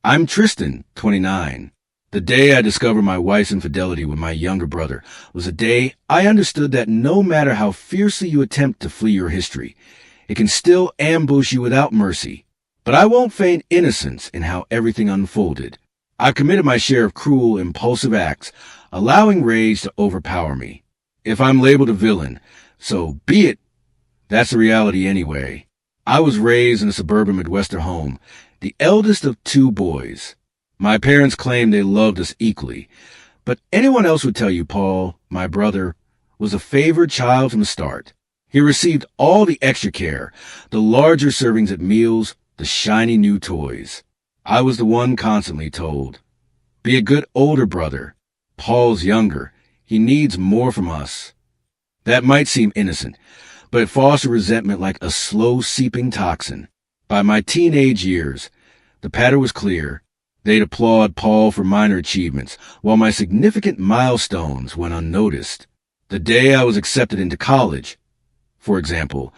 I'm Tristan, 29. The day I discovered my wife's infidelity with my younger brother was a day I understood that no matter how fiercely you attempt to flee your history, it can still ambush you without mercy. But I won't feign innocence in how everything unfolded. I committed my share of cruel, impulsive acts, allowing rage to overpower me. If I'm labeled a villain, so be it. That's the reality anyway. I was raised in a suburban Midwestern home, the eldest of two boys. My parents claimed they loved us equally, but anyone else would tell you Paul, my brother, was a favored child from the start. He received all the extra care, the larger servings at meals, the shiny new toys. I was the one constantly told, be a good older brother. Paul's younger. He needs more from us. That might seem innocent, but it fostered resentment like a slow-seeping toxin. By my teenage years, the pattern was clear. They'd applaud Paul for minor achievements, while my significant milestones went unnoticed. The day I was accepted into college, for example,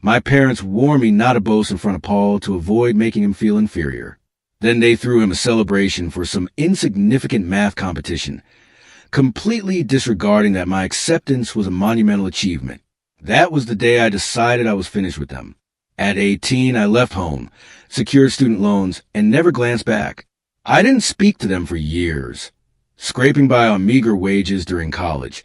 my parents warned me not to boast in front of Paul to avoid making him feel inferior. Then they threw him a celebration for some insignificant math competition, completely disregarding that my acceptance was a monumental achievement. That was the day I decided I was finished with them. At 18, I left home, secured student loans, and never glanced back. I didn't speak to them for years, scraping by on meager wages during college,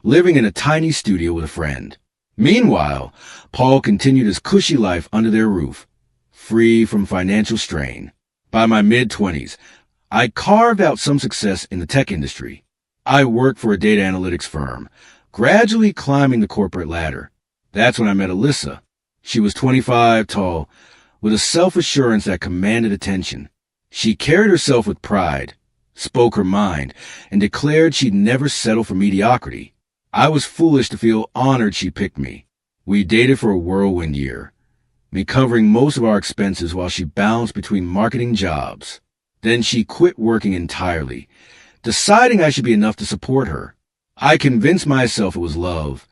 living in a tiny studio with a friend. Meanwhile, Paul continued his cushy life under their roof, free from financial strain. By my mid-20s, I carved out some success in the tech industry. I worked for a data analytics firm, gradually climbing the corporate ladder. That's when I met Alyssa. She was 25, tall, with a self-assurance that commanded attention. She carried herself with pride, spoke her mind, and declared she'd never settle for mediocrity. I was foolish to feel honored she picked me. We dated for a whirlwind year, me covering most of our expenses while she bounced between marketing jobs. Then she quit working entirely, deciding I should be enough to support her. I convinced myself it was love,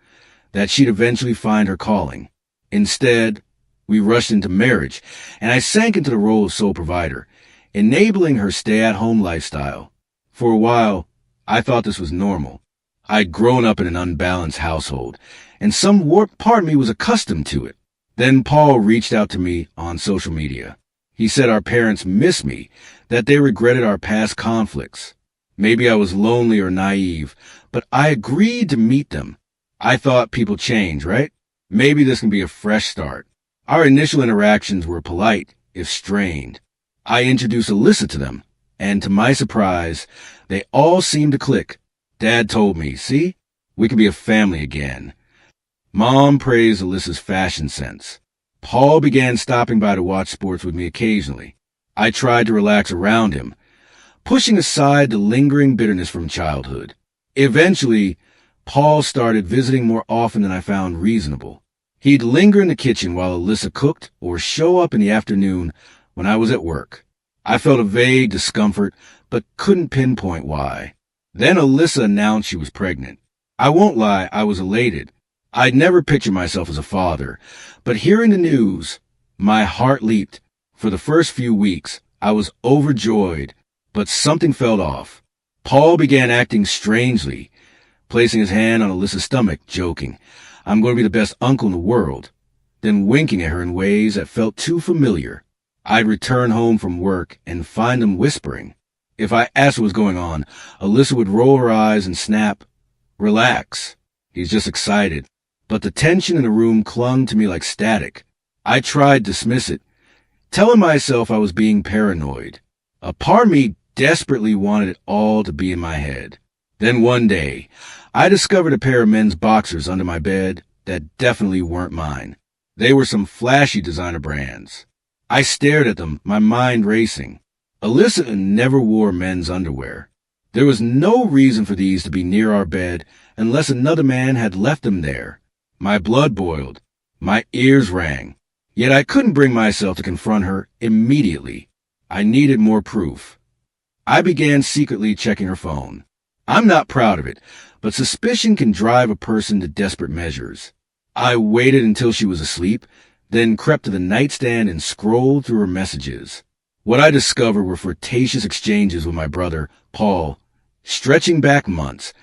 that she'd eventually find her calling. Instead, we rushed into marriage, and I sank into the role of sole provider, enabling her stay-at-home lifestyle. For a while, I thought this was normal. I'd grown up in an unbalanced household, and some warped part of me was accustomed to it. Then Paul reached out to me on social media. He said our parents missed me, that they regretted our past conflicts. Maybe I was lonely or naive, but I agreed to meet them. I thought people change, right? Maybe this can be a fresh start. Our initial interactions were polite, if strained. I introduced Alyssa to them, and to my surprise, they all seemed to click. Dad told me, see, we can be a family again. Mom praised Alyssa's fashion sense. Paul began stopping by to watch sports with me occasionally. I tried to relax around him, pushing aside the lingering bitterness from childhood. Eventually, Paul started visiting more often than I found reasonable. He'd linger in the kitchen while Alyssa cooked or show up in the afternoon when I was at work. I felt a vague discomfort, but couldn't pinpoint why. Then Alyssa announced she was pregnant. I won't lie, I was elated. I'd never pictured myself as a father, but hearing the news, my heart leaped. For the first few weeks, I was overjoyed, but something felt off. Paul began acting strangely, placing his hand on Alyssa's stomach, joking, I'm going to be the best uncle in the world, then winking at her in ways that felt too familiar. I'd return home from work and find them whispering. If I asked what was going on, Alyssa would roll her eyes and snap, relax, he's just excited. But the tension in the room clung to me like static. I tried to dismiss it, telling myself I was being paranoid. A part of me desperately wanted it all to be in my head. Then one day, I discovered a pair of men's boxers under my bed that definitely weren't mine. They were some flashy designer brands. I stared at them, my mind racing. Alyssa never wore men's underwear. There was no reason for these to be near our bed unless another man had left them there. My blood boiled. My ears rang. Yet I couldn't bring myself to confront her immediately. I needed more proof. I began secretly checking her phone. I'm not proud of it, but suspicion can drive a person to desperate measures. I waited until she was asleep, then crept to the nightstand and scrolled through her messages. What I discovered were flirtatious exchanges with my brother, Paul, stretching back months,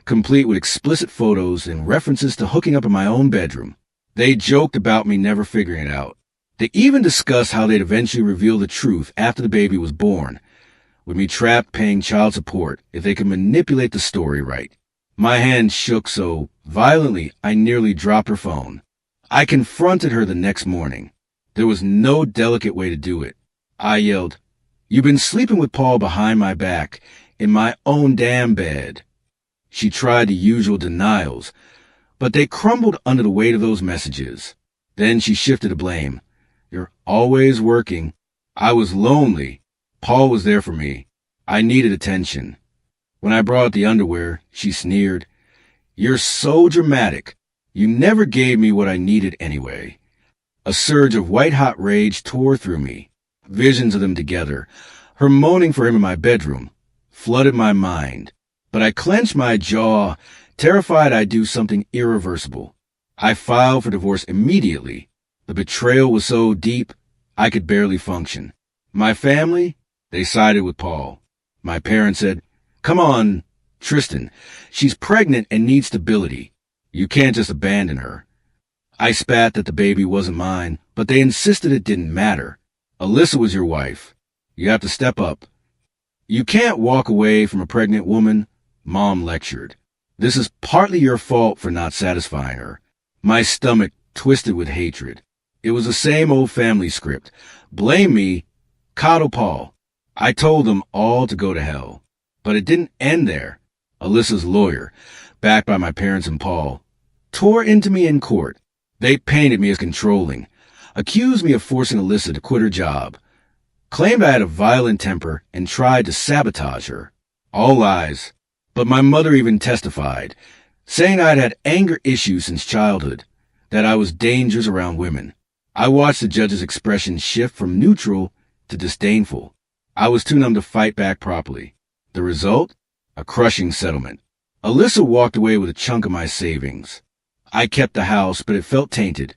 complete with explicit photos and references to hooking up in my own bedroom. They joked about me never figuring it out. They even discussed how they'd eventually reveal the truth after the baby was born, with me trapped paying child support if they could manipulate the story right. My hand shook so violently I nearly dropped her phone. I confronted her the next morning. There was no delicate way to do it. I yelled, "You've been sleeping with Paul behind my back, in my own damn bed." She tried the usual denials, but they crumbled under the weight of those messages. Then she shifted the blame. "You're always working." I was lonely. Paul was there for me. I needed attention. When I brought the underwear, she sneered, "You're so dramatic. You never gave me what I needed anyway." A surge of white-hot rage tore through me. Visions of them together, her moaning for him in my bedroom, flooded my mind. But I clenched my jaw, terrified I'd do something irreversible. I filed for divorce immediately. The betrayal was so deep, I could barely function. My family, they sided with Paul. My parents said, "Come on, Tristan, she's pregnant and needs stability. You can't just abandon her." I spat that the baby wasn't mine, but they insisted it didn't matter. "Alyssa was your wife. You have to step up." "You can't walk away from a pregnant woman," Mom lectured. "This is partly your fault for not satisfying her." My stomach twisted with hatred. It was the same old family script. Blame me, coddle Paul. I told them all to go to hell. But it didn't end there. Alyssa's lawyer, backed by my parents and Paul, tore into me in court. They painted me as controlling, accused me of forcing Alyssa to quit her job, claimed I had a violent temper, and tried to sabotage her. All lies. But my mother even testified, saying I'd had anger issues since childhood, that I was dangerous around women. I watched the judge's expression shift from neutral to disdainful. I was too numb to fight back properly. The result? A crushing settlement. Alyssa walked away with a chunk of my savings. I kept the house, but it felt tainted.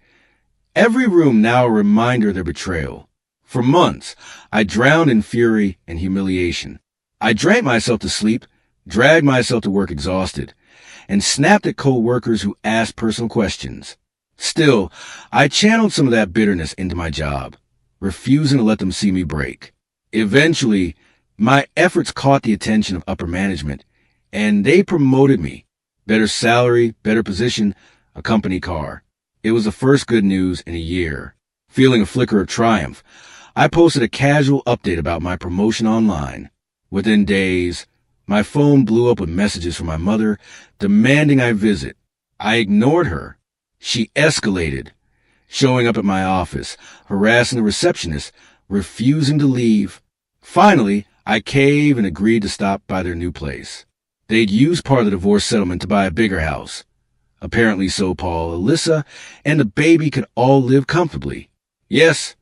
Every room now a reminder of their betrayal. For months, I drowned in fury and humiliation. I drank myself to sleep, dragged myself to work exhausted, and snapped at co-workers who asked personal questions. Still, I channeled some of that bitterness into my job, refusing to let them see me break. Eventually, my efforts caught the attention of upper management, and they promoted me. Better salary, better position, a company car. It was the first good news in a year. Feeling a flicker of triumph, I posted a casual update about my promotion online. Within days, my phone blew up with messages from my mother demanding I visit. I ignored her. She escalated, showing up at my office, harassing the receptionist, refusing to leave. Finally, I caved and agreed to stop by their new place. They'd used part of the divorce settlement to buy a bigger house. Apparently so Paul, Alyssa, and the baby could all live comfortably. Yes,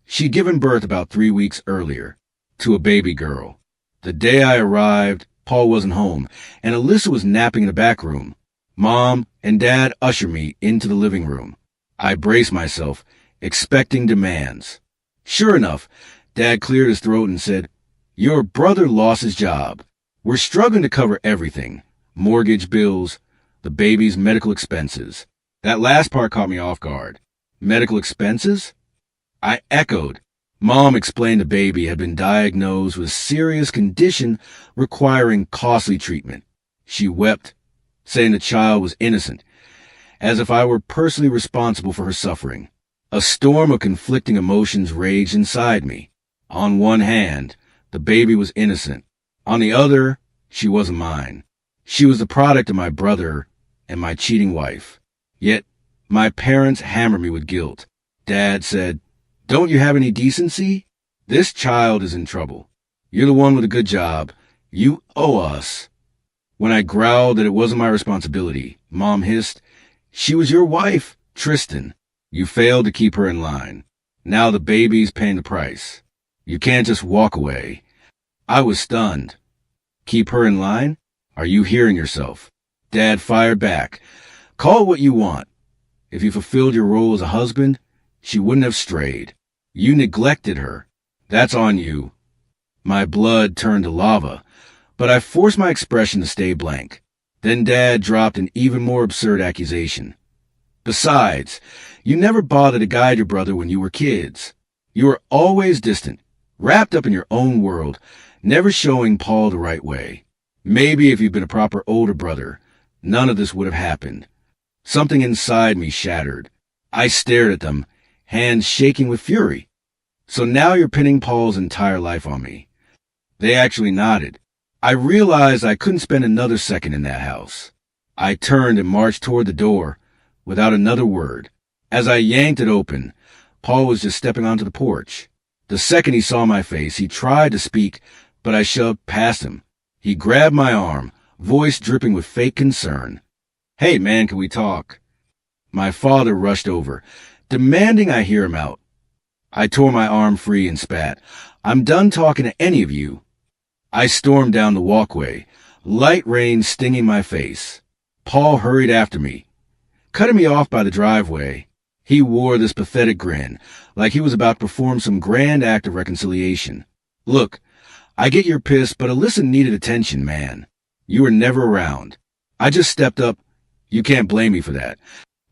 she'd given birth about 3 weeks earlier, to a baby girl. The day I arrived, Paul wasn't home, and Alyssa was napping in the back room. Mom and Dad ushered me into the living room. I braced myself, expecting demands. Sure enough, Dad cleared his throat and said, "Your brother lost his job. We're struggling to cover everything. Mortgage bills, the baby's medical expenses." That last part caught me off guard. Medical expenses? I echoed. Mom explained the baby had been diagnosed with a serious condition requiring costly treatment. She wept, saying the child was innocent, as if I were personally responsible for her suffering. A storm of conflicting emotions raged inside me. On one hand, the baby was innocent. On the other, she wasn't mine. She was the product of my brother and my cheating wife. Yet, my parents hammered me with guilt. Dad said, "Don't you have any decency? This child is in trouble. You're the one with a good job. You owe us." When I growled that it wasn't my responsibility, Mom hissed, "She was your wife, Tristan. You failed to keep her in line. Now the baby's paying the price. You can't just walk away." I was stunned. "Keep her in line? Are you hearing yourself?" Dad fired back. "Call it what you want. If you fulfilled your role as a husband, she wouldn't have strayed. You neglected her. That's on you. My blood turned to lava, but I forced my expression to stay blank. Then Dad dropped an even more absurd accusation. Besides, you never bothered to guide your brother when you were kids. You were always distant, wrapped up in your own world, never showing Paul the right way. Maybe if you'd been a proper older brother, none of this would have happened. Something inside me shattered. I stared at them, hands shaking with fury. So now you're pinning Paul's entire life on me. They actually nodded. I realized I couldn't spend another second in that house. I turned and marched toward the door, without another word. As I yanked it open, Paul was just stepping onto the porch. The second he saw my face, he tried to speak, but I shoved past him. He grabbed my arm, voice dripping with fake concern. Hey man, can we talk? My father rushed over, demanding I hear him out. I tore my arm free and spat. I'm done talking to any of you. I stormed down the walkway, light rain stinging my face. Paul hurried after me, cutting me off by the driveway. He wore this pathetic grin, like he was about to perform some grand act of reconciliation. Look, I get you're pissed, but Alyssa needed attention, man. You were never around. I just stepped up. You can't blame me for that.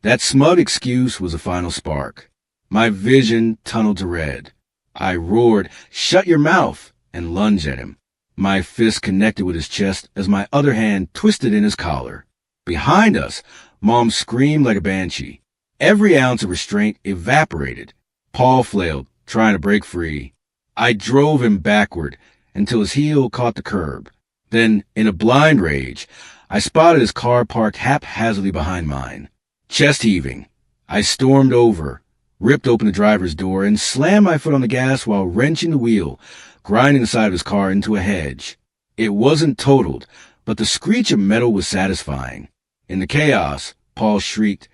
That smug excuse was the final spark. My vision tunneled to red. I roared, "Shut your mouth," and lunged at him. My fist connected with his chest as my other hand twisted in his collar. Behind us, Mom screamed like a banshee. Every ounce of restraint evaporated. Paul flailed, trying to break free. I drove him backward until his heel caught the curb. Then, in a blind rage, I spotted his car parked haphazardly behind mine. Chest heaving, I stormed over, ripped open the driver's door, and slammed my foot on the gas while wrenching the wheel, grinding the side of his car into a hedge. It wasn't totaled, but the screech of metal was satisfying. In the chaos, Paul shrieked,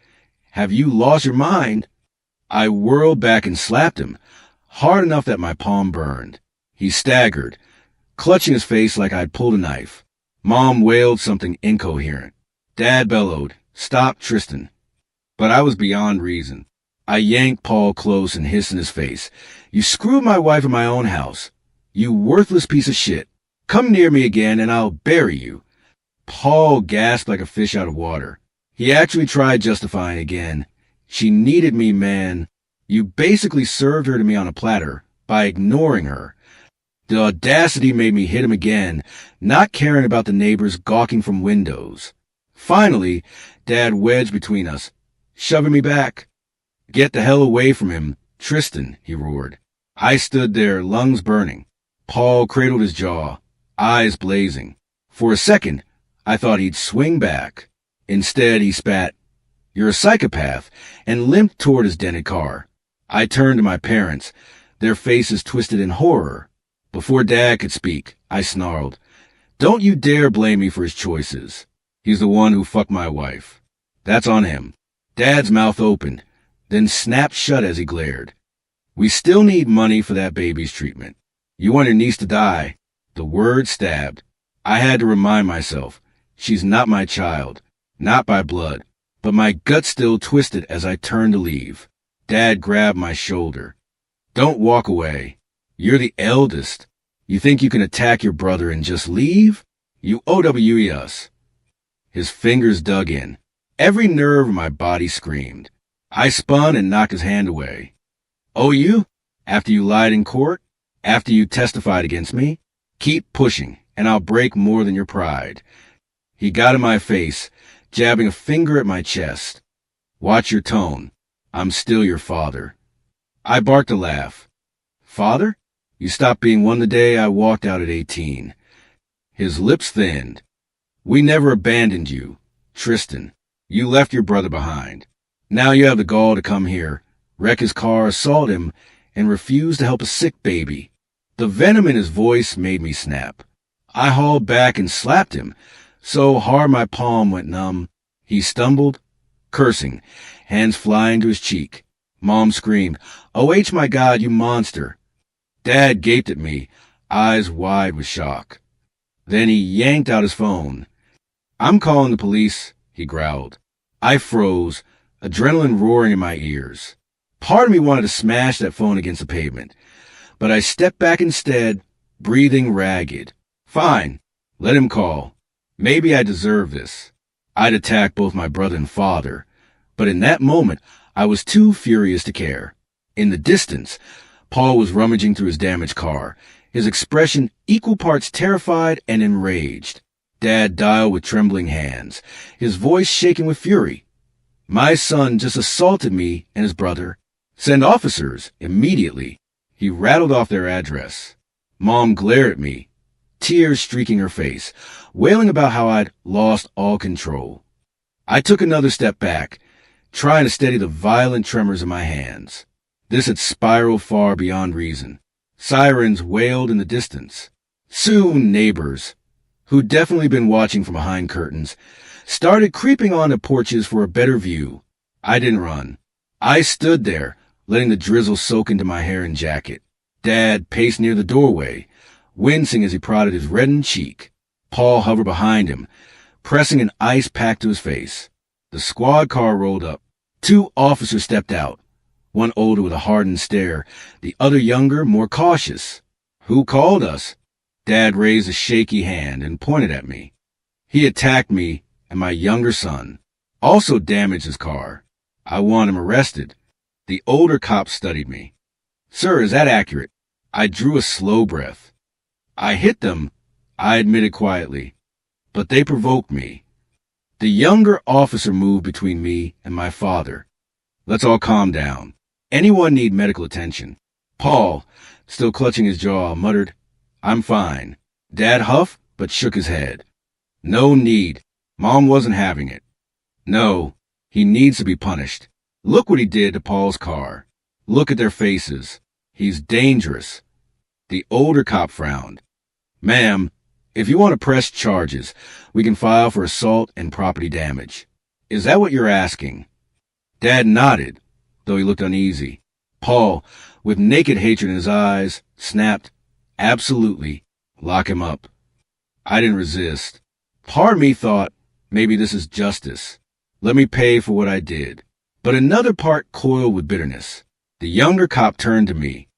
"Have you lost your mind?" I whirled back and slapped him, hard enough that my palm burned. He staggered, clutching his face like I'd pulled a knife. Mom wailed something incoherent. Dad bellowed, "Stop, Tristan." But I was beyond reason. I yanked Paul close and hissed in his face, "You screwed my wife in my own house. You worthless piece of shit. Come near me again and I'll bury you." Paul gasped like a fish out of water. He actually tried justifying again. "She needed me, man. You basically served her to me on a platter by ignoring her." The audacity made me hit him again, not caring about the neighbors gawking from windows. Finally, Dad wedged between us, shoving me back. "Get the hell away from him, Tristan," he roared. I stood there, lungs burning. Paul cradled his jaw, eyes blazing. For a second, I thought he'd swing back. Instead, he spat, "You're a psychopath," and limped toward his dented car. I turned to my parents, their faces twisted in horror. Before Dad could speak, I snarled, "Don't you dare blame me for his choices. He's the one who fucked my wife. That's on him." Dad's mouth opened, then snapped shut as he glared. "We still need money for that baby's treatment. You want your niece to die." The word stabbed. I had to remind myself, she's not my child, not by blood, but my gut still twisted as I turned to leave. Dad grabbed my shoulder. "Don't walk away. You're the eldest. You think you can attack your brother and just leave? You OWE us." His fingers dug in. Every nerve in my body screamed. I spun and knocked his hand away. "Oh, you? After you lied in court? After you testified against me? Keep pushing, and I'll break more than your pride." He got in my face, jabbing a finger at my chest. "Watch your tone. I'm still your father." I barked a laugh. "Father? You stopped being one the day I walked out at 18. His lips thinned. "We never abandoned you, Tristan. You left your brother behind. Now you have the gall to come here, wreck his car, assault him, and refuse to help a sick baby." The venom in his voice made me snap. I hauled back and slapped him, so hard my palm went numb. He stumbled, cursing, hands flying to his cheek. Mom screamed, "OH, my God, you monster." Dad gaped at me, eyes wide with shock. Then he yanked out his phone. "I'm calling the police," he growled. I froze, adrenaline roaring in my ears. Part of me wanted to smash that phone against the pavement, but I stepped back instead, breathing ragged. Fine, let him call. Maybe I deserve this. I'd attacked both my brother and father, but in that moment, I was too furious to care. In the distance, Paul was rummaging through his damaged car, his expression equal parts terrified and enraged. Dad dialed with trembling hands, his voice shaking with fury. My son just assaulted me and his brother. Send officers, immediately. He rattled off their address. Mom glared at me, tears streaking her face, wailing about how I'd lost all control. I took another step back, trying to steady the violent tremors in my hands. This had spiraled far beyond reason. Sirens wailed in the distance. Soon neighbors, who'd definitely been watching from behind curtains, started creeping onto porches for a better view. I didn't run. I stood there, letting the drizzle soak into my hair and jacket. Dad paced near the doorway, wincing as he prodded his reddened cheek. Paul hovered behind him, pressing an ice pack to his face. The squad car rolled up. 2 officers stepped out, one older with a hardened stare, the other younger, more cautious. Who called us? Dad raised a shaky hand and pointed at me. He attacked me and my younger son, also damaged his car. I want him arrested. The older cop studied me. Sir, is that accurate? I drew a slow breath. I hit them, I admitted quietly, but they provoked me. The younger officer moved between me and my father. Let's all calm down. Anyone need medical attention? Paul, still clutching his jaw, muttered, I'm fine. Dad huffed, but shook his head. No need. Mom wasn't having it. No, he needs to be punished. Look what he did to Paul's car. Look at their faces. He's dangerous. The older cop frowned. Ma'am, if you want to press charges, we can file for assault and property damage. Is that what you're asking? Dad nodded, though he looked uneasy. Paul, with naked hatred in his eyes, snapped, absolutely, lock him up. I didn't resist. Part of me thought, maybe this is justice. Let me pay for what I did. But another part coiled with bitterness. The younger cop turned to me.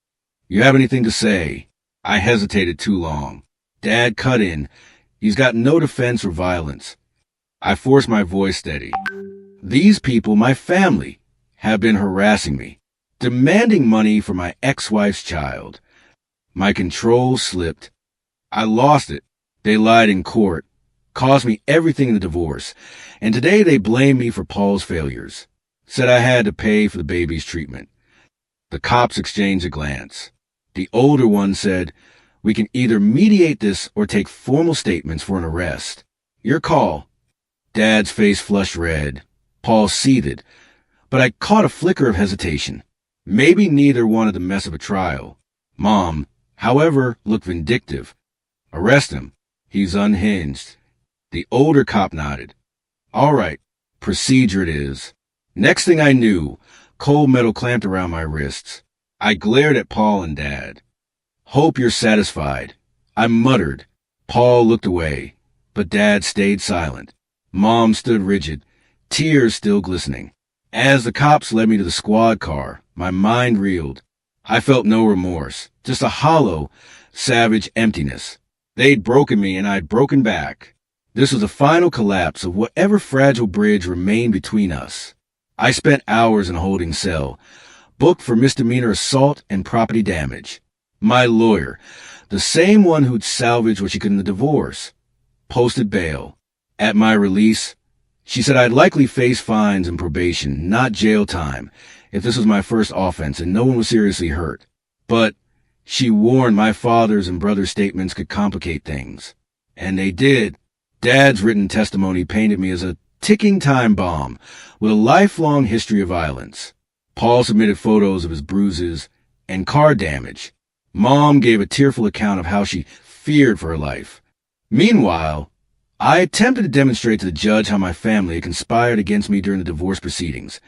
You have anything to say? I hesitated too long. Dad cut in. He's got no defense or violence. I forced my voice steady. These people, my family, have been harassing me, demanding money for my ex-wife's child. My control slipped. I lost it. They lied in court, cost me everything in the divorce, and today they blame me for Paul's failures. Said I had to pay for the baby's treatment. The cops exchanged a glance. The older one said, we can either mediate this or take formal statements for an arrest. Your call. Dad's face flushed red. Paul seethed, but I caught a flicker of hesitation. Maybe neither wanted the mess of a trial. Mom, however, looked vindictive. Arrest him. He's unhinged. The older cop nodded. All right, procedure it is. Next thing I knew, cold metal clamped around my wrists. I glared at Paul and Dad. Hope you're satisfied. I muttered. Paul looked away, but Dad stayed silent. Mom stood rigid, tears still glistening. As the cops led me to the squad car, my mind reeled. I felt no remorse, just a hollow, savage emptiness. They'd broken me and I'd broken back. This was the final collapse of whatever fragile bridge remained between us. I spent hours in a holding cell, booked for misdemeanor assault and property damage. My lawyer, the same one who'd salvaged what she could in the divorce, posted bail. At my release, she said I'd likely face fines and probation, not jail time, if this was my first offense and no one was seriously hurt. But she warned my father's and brother's statements could complicate things. And they did. Dad's written testimony painted me as a ticking time bomb with a lifelong history of violence. Paul submitted photos of his bruises and car damage. Mom gave a tearful account of how she feared for her life. Meanwhile, I attempted to demonstrate to the judge how my family had conspired against me during the divorce proceedings,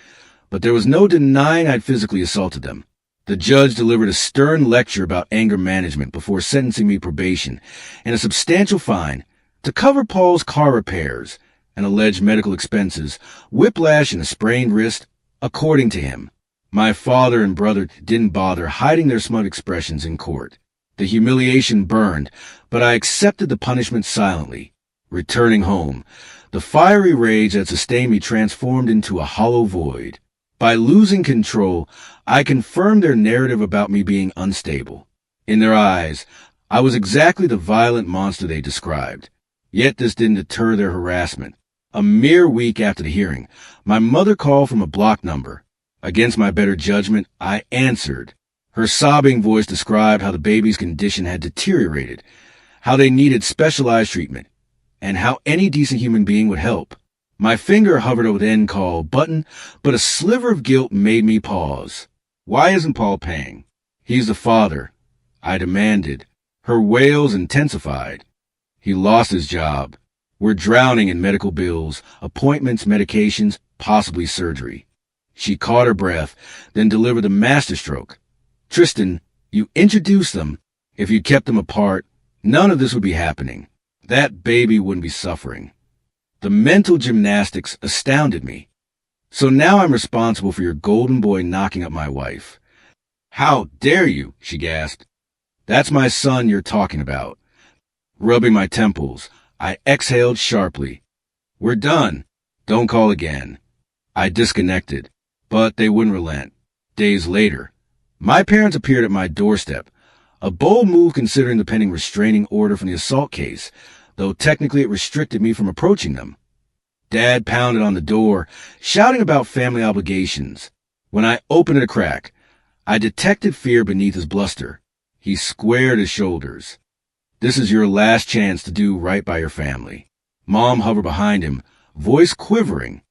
but there was no denying I'd physically assaulted them. The judge delivered a stern lecture about anger management before sentencing me probation and a substantial fine to cover Paul's car repairs and alleged medical expenses, whiplash and a sprained wrist, according to him. My father and brother didn't bother hiding their smug expressions in court. The humiliation burned, but I accepted the punishment silently. Returning home, the fiery rage that sustained me transformed into a hollow void. By losing control, I confirmed their narrative about me being unstable. In their eyes, I was exactly the violent monster they described. Yet this didn't deter their harassment. A mere week after the hearing, my mother called from a blocked number. Against my better judgment, I answered. Her sobbing voice described how the baby's condition had deteriorated, how they needed specialized treatment, and how any decent human being would help. My finger hovered over the end call button, but a sliver of guilt made me pause. Why isn't Paul paying? He's the father, I demanded. Her wails intensified. He lost his job. We're drowning in medical bills, appointments, medications, possibly surgery. She caught her breath, then delivered a masterstroke. Tristan, you introduced them. If you kept them apart, none of this would be happening. That baby wouldn't be suffering. The mental gymnastics astounded me. So now I'm responsible for your golden boy knocking up my wife. How dare you, she gasped. That's my son you're talking about. Rubbing my temples, I exhaled sharply. We're done. Don't call again. I disconnected, but they wouldn't relent. Days later, my parents appeared at my doorstep, a bold move considering the pending restraining order from the assault case, though technically it restricted me from approaching them. Dad pounded on the door, shouting about family obligations. When I opened it a crack, I detected fear beneath his bluster. He squared his shoulders. This is your last chance to do right by your family. Mom hovered behind him, voice quivering.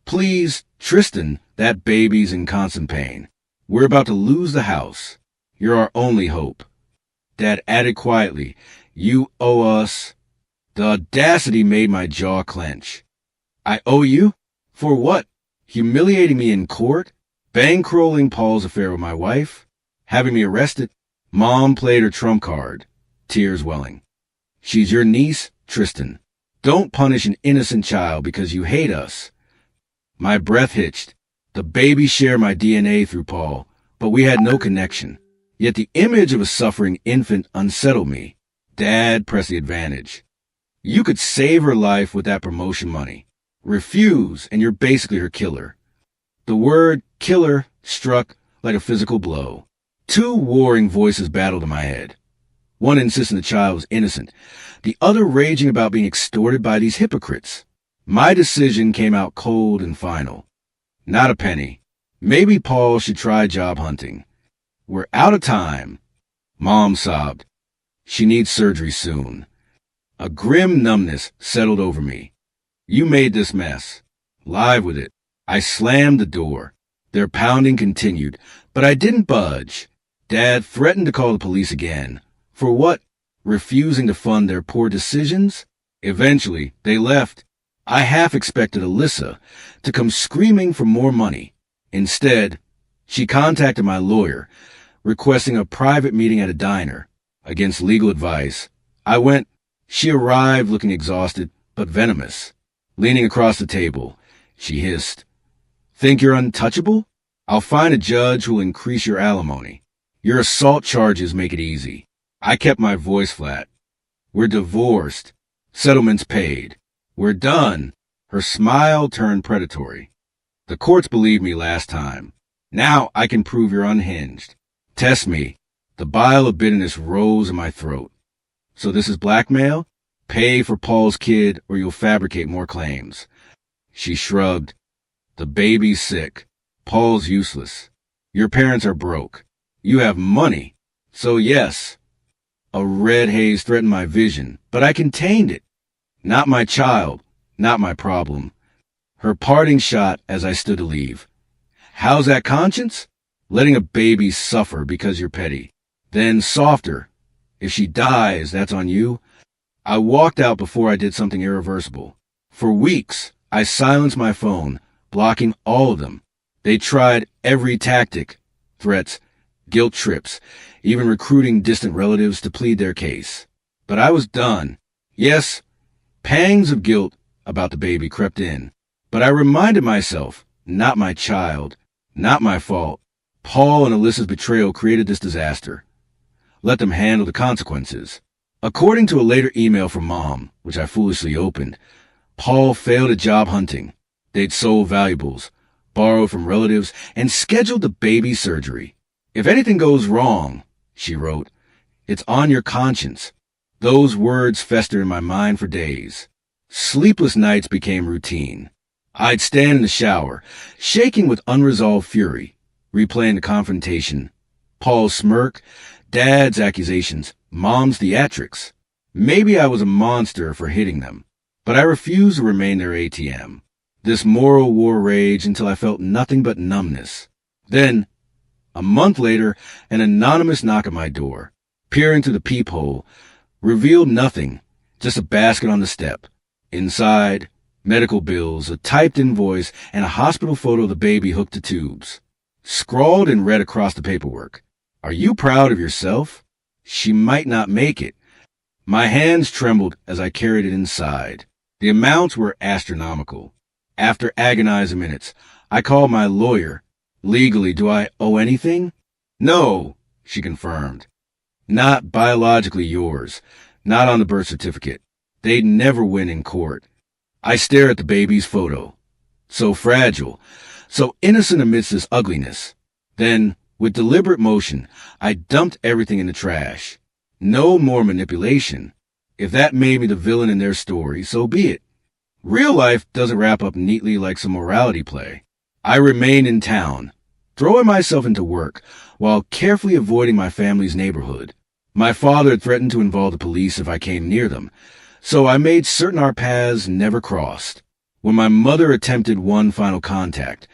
Please, Tristan, that baby's in constant pain. We're about to lose the house. You're our only hope. Dad added quietly, you owe us. The audacity made my jaw clench. I owe you? For what? Humiliating me in court? Bankrolling Paul's affair with my wife? Having me arrested? Mom played her trump card, tears welling. She's your niece, Tristan. Don't punish an innocent child because you hate us. My breath hitched. The baby shared my DNA through Paul, but we had no connection. Yet the image of a suffering infant unsettled me. Dad pressed the advantage. You could save her life with that promotion money. Refuse, and you're basically her killer. The word killer struck like a physical blow. Two warring voices battled in my head. One insisting the child was innocent, the other raging about being extorted by these hypocrites. My decision came out cold and final. Not a penny. Maybe Paul should try job hunting. We're out of time. Mom sobbed. She needs surgery soon. A grim numbness settled over me. You made this mess. Live with it. I slammed the door. Their pounding continued, but I didn't budge. Dad threatened to call the police again. For what? Refusing to fund their poor decisions? Eventually, they left. I half expected Alyssa to come screaming for more money. Instead, she contacted my lawyer, requesting a private meeting at a diner. Against legal advice, I went. She arrived looking exhausted, but venomous. Leaning across the table, she hissed, Think you're untouchable? I'll find a judge who'll increase your alimony. Your assault charges make it easy. I kept my voice flat. We're divorced. Settlements paid. We're done. Her smile turned predatory. The courts believed me last time. Now I can prove you're unhinged. Test me. The bile of bitterness rose in my throat. So this is blackmail? Pay for Paul's kid or you'll fabricate more claims. She shrugged. The baby's sick. Paul's useless. Your parents are broke. You have money. So yes. A red haze threatened my vision, but I contained it. Not my child, not my problem. Her parting shot as I stood to leave. How's that conscience? Letting a baby suffer because you're petty. Then softer. If she dies, that's on you. I walked out before I did something irreversible. For weeks, I silenced my phone, blocking all of them. They tried every tactic. Threats, guilt trips, even recruiting distant relatives to plead their case. But I was done. Yes, pangs of guilt about the baby crept in. But I reminded myself, not my child, Not my fault. Paul and Alyssa's betrayal created this disaster. Let them handle the consequences. According to a later email from Mom, which I foolishly opened, Paul failed at job hunting. They'd sold valuables, borrowed from relatives, and scheduled the baby's surgery. If anything goes wrong, she wrote, it's on your conscience. Those words festered in my mind for days. Sleepless nights became routine. I'd stand in the shower, shaking with unresolved fury, replaying the confrontation. Paul's smirk, Dad's accusations, Mom's theatrics. Maybe I was a monster for hitting them, but I refused to remain their ATM. This moral war raged until I felt nothing but numbness. Then, a month later, an anonymous knock at my door, peering through the peephole, revealed nothing, just a basket on the step. Inside, medical bills, a typed invoice, and a hospital photo of the baby hooked to tubes. Scrawled in red across the paperwork, "Are you proud of yourself? She might not make it." My hands trembled as I carried it inside. The amounts were astronomical. After agonizing minutes, I called my lawyer. "Legally, do I owe anything?" "No," she confirmed. "Not biologically yours. Not on the birth certificate. They'd never win in court." I stare at the baby's photo. So fragile, so innocent amidst this ugliness. Then, with deliberate motion, I dumped everything in the trash. No more manipulation. If that made me the villain in their story, so be it. Real life doesn't wrap up neatly like some morality play. I remained in town, throwing myself into work, while carefully avoiding my family's neighborhood. My father had threatened to involve the police if I came near them, so I made certain our paths never crossed. When my mother attempted one final contact,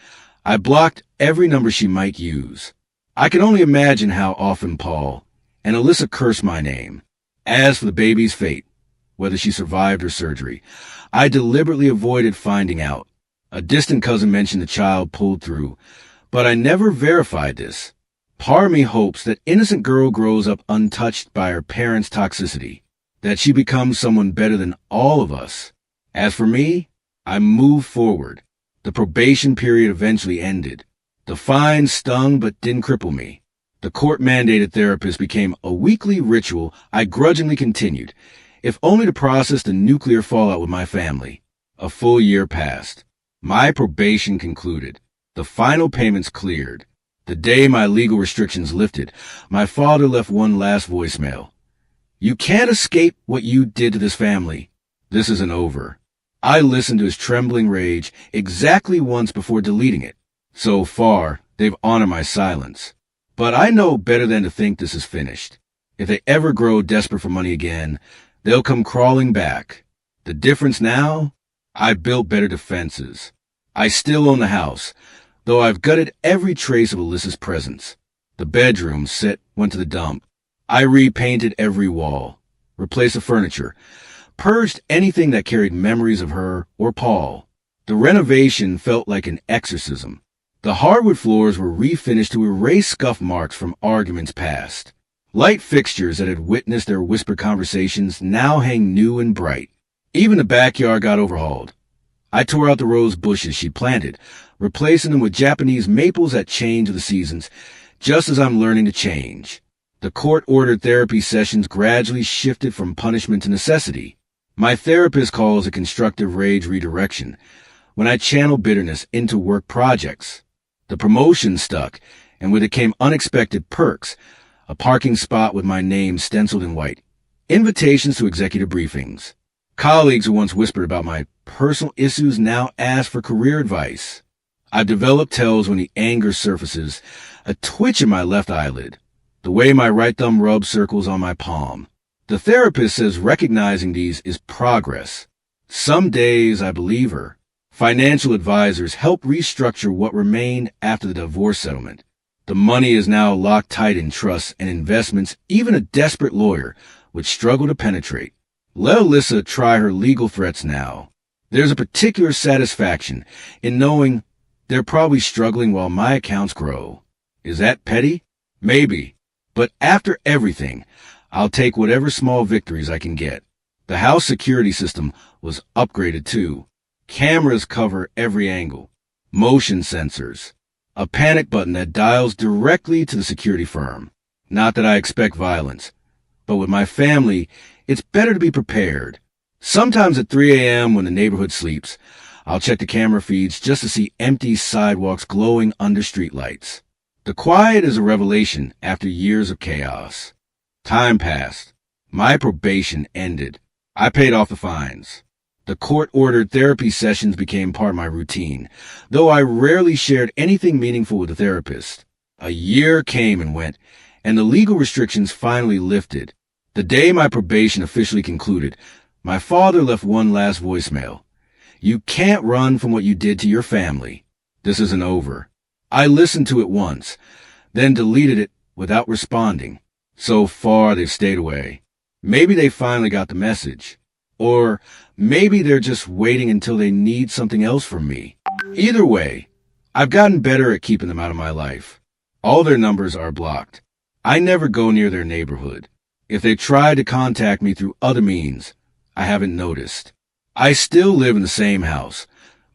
I blocked every number she might use. I can only imagine how often Paul and Alyssa cursed my name. As for the baby's fate, whether she survived her surgery, I deliberately avoided finding out. A distant cousin mentioned the child pulled through, but I never verified this. Part of me hopes that innocent girl grows up untouched by her parents' toxicity, that she becomes someone better than all of us. As for me, I moved forward. The probation period eventually ended. The fine stung but didn't cripple me. The court-mandated therapist became a weekly ritual I grudgingly continued, if only to process the nuclear fallout with my family. A full year passed. My probation concluded. The final payments cleared. The day my legal restrictions lifted, my father left one last voicemail. "You can't escape what you did to this family. This isn't over." I listened to his trembling rage exactly once before deleting it. So far, they've honored my silence. But I know better than to think this is finished. If they ever grow desperate for money again, they'll come crawling back. The difference now? I built better defenses. I still own the house, though I've gutted every trace of Alyssa's presence. The bedroom set went to the dump. I repainted every wall, replaced the furniture, purged anything that carried memories of her or Paul. The renovation felt like an exorcism. The hardwood floors were refinished to erase scuff marks from arguments past. Light fixtures that had witnessed their whispered conversations now hang new and bright. Even the backyard got overhauled. I tore out the rose bushes she planted, replacing them with Japanese maples that change with the seasons, just as I'm learning to change. The court-ordered therapy sessions gradually shifted from punishment to necessity. My therapist calls it constructive rage redirection, when I channel bitterness into work projects. The promotion stuck, and with it came unexpected perks, a parking spot with my name stenciled in white, invitations to executive briefings. Colleagues who once whispered about my personal issues now ask for career advice. I've developed tells when the anger surfaces, a twitch in my left eyelid, the way my right thumb rubs circles on my palm. The therapist says recognizing these is progress. Some days I believe her. Financial advisors help restructure what remained after the divorce settlement. The money is now locked tight in trusts and investments even a desperate lawyer would struggle to penetrate. Let Alyssa try her legal threats now. There's a particular satisfaction in knowing they're probably struggling while my accounts grow. Is that petty? Maybe. But after everything, I'll take whatever small victories I can get. The house security system was upgraded too. Cameras cover every angle. Motion sensors. A panic button that dials directly to the security firm. Not that I expect violence, but with my family, it's better to be prepared. Sometimes at 3 a.m. when the neighborhood sleeps, I'll check the camera feeds just to see empty sidewalks glowing under streetlights. The quiet is a revelation after years of chaos. Time passed. My probation ended. I paid off the fines. The court-ordered therapy sessions became part of my routine, though I rarely shared anything meaningful with the therapist. A year came and went, and the legal restrictions finally lifted. The day my probation officially concluded, my father left one last voicemail. You can't run from what you did to your family. This isn't over. I listened to it once, then deleted it without responding. So far, they've stayed away. Maybe they finally got the message. Or maybe they're just waiting until they need something else from me. Either way, I've gotten better at keeping them out of my life. All their numbers are blocked. I never go near their neighborhood. If they try to contact me through other means, I haven't noticed. I still live in the same house,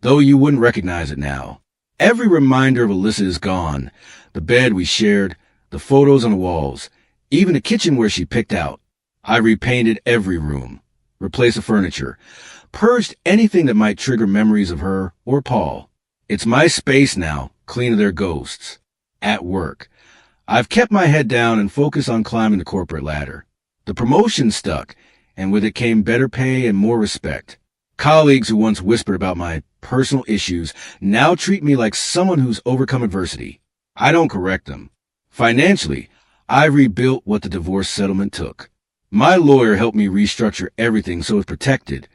though you wouldn't recognize it now. Every reminder of Alyssa is gone. The bed we shared, the photos on the walls, even the kitchen where she picked out. I repainted every room, replaced the furniture, purged anything that might trigger memories of her or Paul. It's my space now, clean of their ghosts. At work, I've kept my head down and focused on climbing the corporate ladder. The promotion stuck, and with it came better pay and more respect. Colleagues who once whispered about my personal issues now treat me like someone who's overcome adversity. I don't correct them. Financially, I rebuilt what the divorce settlement took. My lawyer helped me restructure everything so it's protected.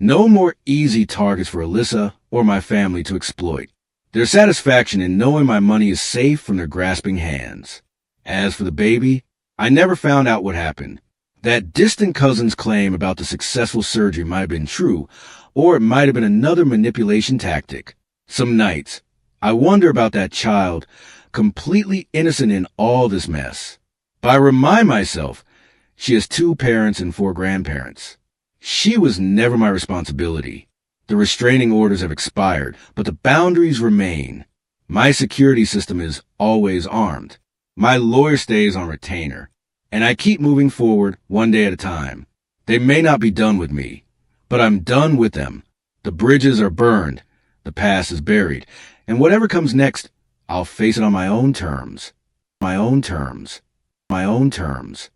No more easy targets for Alyssa or my family to exploit. There's satisfaction in knowing my money is safe from their grasping hands. As for the baby, I never found out what happened. That distant cousin's claim about the successful surgery might have been true, or it might have been another manipulation tactic. Some nights, I wonder about that child, completely innocent in all this mess. But I remind myself, she has 2 parents and 4 grandparents. She was never my responsibility. The restraining orders have expired, but the boundaries remain. My security system is always armed. My lawyer stays on retainer. And I keep moving forward one day at a time. They may not be done with me, but I'm done with them. The bridges are burned, the past is buried, and whatever comes next, I'll face it on my own terms. My own terms. My own terms.